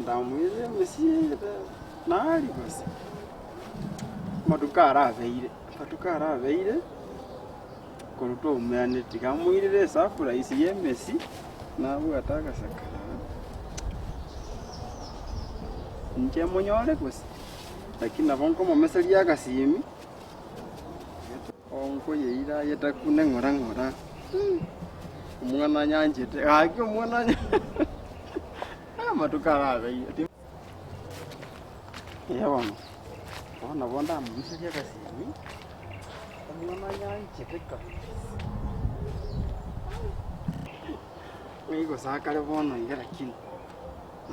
ndamwire muciĩ nari gusa matuka arabeire kuruta umene tikamwirire surprise ye Messi nawe atakasakara nje munyore gusa lakini nabonko mumeseria akasimi onko yeira yetakune ngora umwana nyanjete haki umwana matuka arabeire yabona bona bonda mumeseria akasimi umwana nyanjete ka Migo sakale bono ingera kini.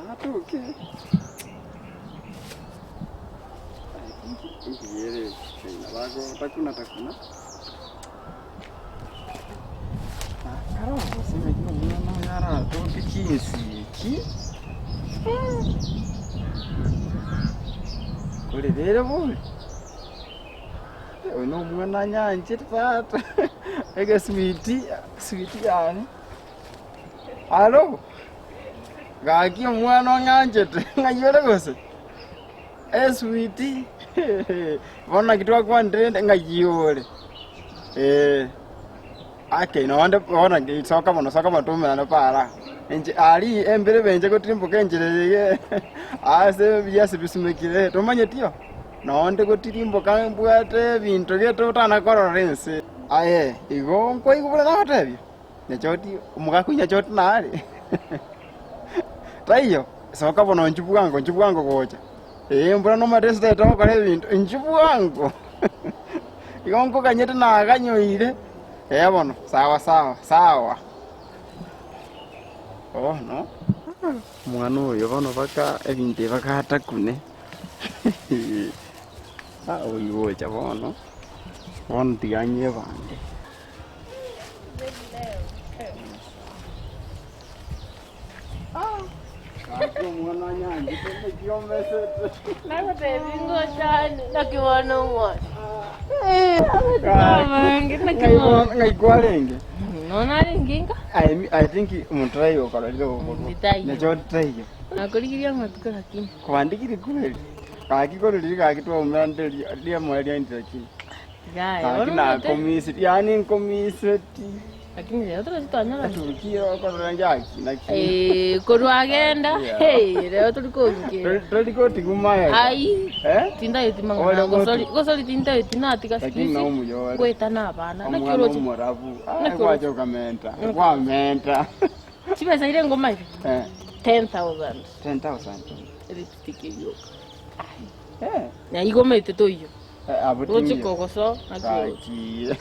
Natuke. Ingiyere nabago takuna. Karo sime kino mwana yara toke kinsi ki. Kole rero bole. Ono mwana nyanje tata. Ega sweetie yani. Halo, gaki mwana nganjete ngayore gose sweetie bona kitwa kwa ndende ngayore ake no ande bona ngisoka mono soka matume na para enje ali embere benje ko trimbo kenjereye ase byase bisumekire tomanye tio no ande ko trimbo kambwate bintu geto utana kororense aye igo nko igubula na hotebi Nyachoti umugakunya choti nari. Taiyo soka bono njubu wangu gocha. Mbona no matesta to kare bintu njubu wangu. Igonko kanyete na ganyoire. Bono sawa. Oh no. Mwana uyo bono baka ebinte baka hatakune. Oyo gocha bono. Bono tiganye bande. Aku mwana nyanje kiomesete. Nako tevingo cyane nakibona umwana. Ngaigwarenge. Nona ringinga? I think umutrai okalilo. Nachotayo. Nakolikiria matuka lakini. Kwandikiri kweli. Kakikoriri kakitwa umande lia mwali ndaki. Ona komisi yani komiseti. Lakini leo tutanyala Turkio korangaki naki korwagenda leo tulikongike tuliko tigumaya ai tinda yetimanga gosoli tinda yetinati lakini na umuyo kweta nabana nakiro morabu kwacho kamenta chibesa ile ngoma hivi 10,000 lipstick hiyo na igomete to hiyo abuti kokoso nakiro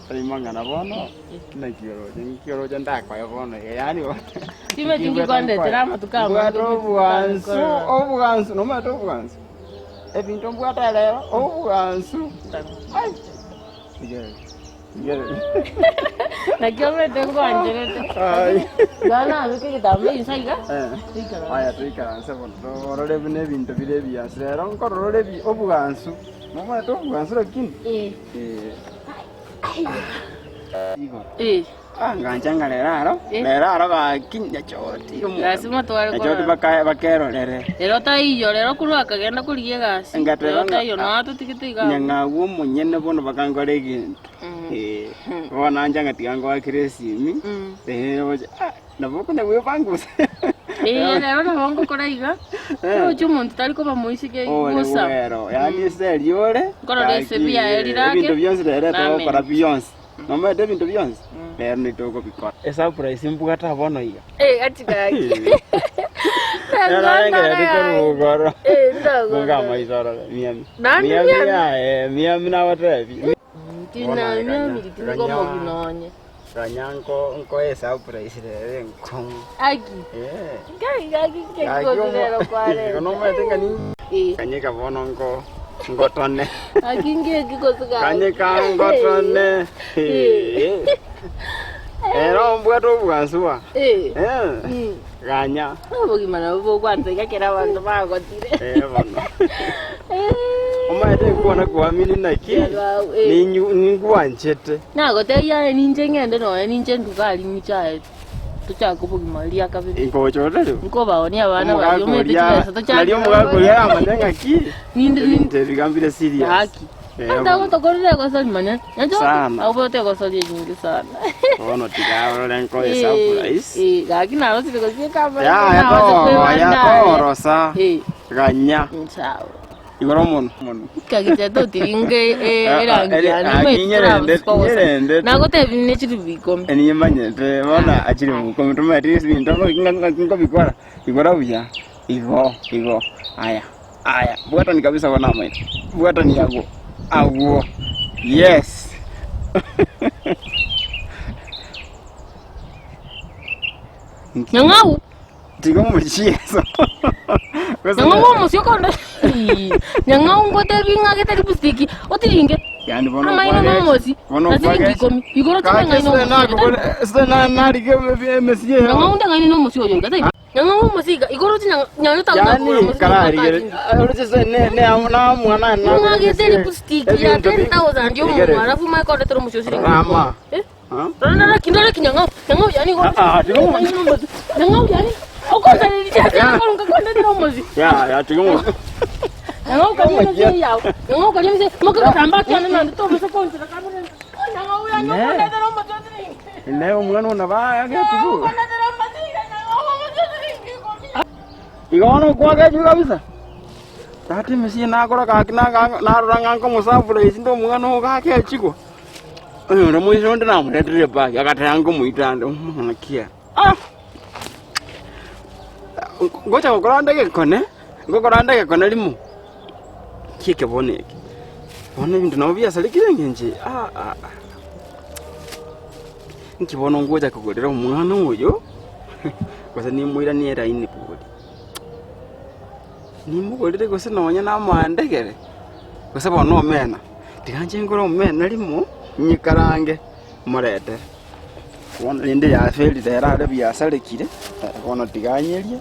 Rimanga na bono nakiro janda kwa bono yani time tingi kwande drama tukama obugansu no mato obugansu ebintu mbwata lero obugansu ai Gere nakyo tengo anjerete ai gana azike kitambe insaiga aya tuikara nsebo orore bine bintu bire byasera nkorore bi obugansu no mato obugansu lakini nganja leraro bakinya choti lazima tware kwa choti bakero lero taiyo lero kurwa kagenda kuriye gasi lero taiyo no tutikitiga nyanga wo munyene bono bakangore gintu bona njanga tigango akresimi naboko na wewe pangusa lero na bongo koraiga no chumuntu taliko bamuisike gusa yani seriore korore sebia elirake bintu byonse lero to para Beyonce mama de bintu byonse lero nitoko bikora surprise mbugata bono iya atigaki Nanga ndiko rugoro Munga maizora miami na watevi Tina miami tingo moginonye Kanyanko nko surprise lere nkong Aki Gagi kekozero kware Kono metenga ni Kanyeka bono nko ngotone Akinge kikosuka Kanyeka ngotone Era mbwato bwansuwa Ganya Bogimana bo kwanza ikakera abantu bagotire bono Omaete kuona kuamini naki ni ngwanchete nago te ya ninje ngende no ninje ndukali michae tuchakubugimalia kabisa ingochote lyo nko baonia bana bali umetikiza tuchakulia mugakulia amanenga ki ninde bigambire siria haki ndio kutokorera kwa sababu manya sana au bote kwa sababu nyingi sana ono tikao lenko surprise lakini nalo sikusikia kama ya rosa ganya sawa igoro mono kagite to tiringe erangia nyerende na gote bine chitu bikombe eni manyete bona achiri mukombe to mari sinto ngo bikora buya igo aya bwata ni kabisa bwana mwe bwata ni yago awo yes nyangau tigo muchieso nyangau musyokonda nyangau ngote binga gete lipstick otiringe yani bono ama ina nomosi nasiri komi igoro tanga ino sena na rige mesie nyangau ndanga ino nomosi oyo gata nyangau musiga igoro tina nyanyo ta yani karari uri sene ne na mwana na nga gete lipstick ya 10,000 yo mwana fu mai kote tro musyo siri ama rana kindole kinyangau nyangau yani igoro nyangau yani okosa ni chakula kwa kwenda tro musyo ya tigo nyangau kali ni yao nyangau kali ni moko tamba kana na to muso konti la kamera nyangau ya nyangau tro musyo siri leo mwana unavaa yake tigo igono kwaga juu kabisa tati mesie nakora naroranga ngomusafura isindo mwana ukake chiko ndo mwisho ndo namuretire bag akatanga muitande mwana ngocha ngokorandege kone limu kike boneke bone bintu nobya salikire ngenje nkibona ngoja kugorera umwana uyo kosa ni muira ni era ini pudi ni mugorire kosa nonya na mandegere kosa bono mena tikanje ngoro mena limu nyikarange murete wona inde ya feli dera bya salikire kono tiganyerie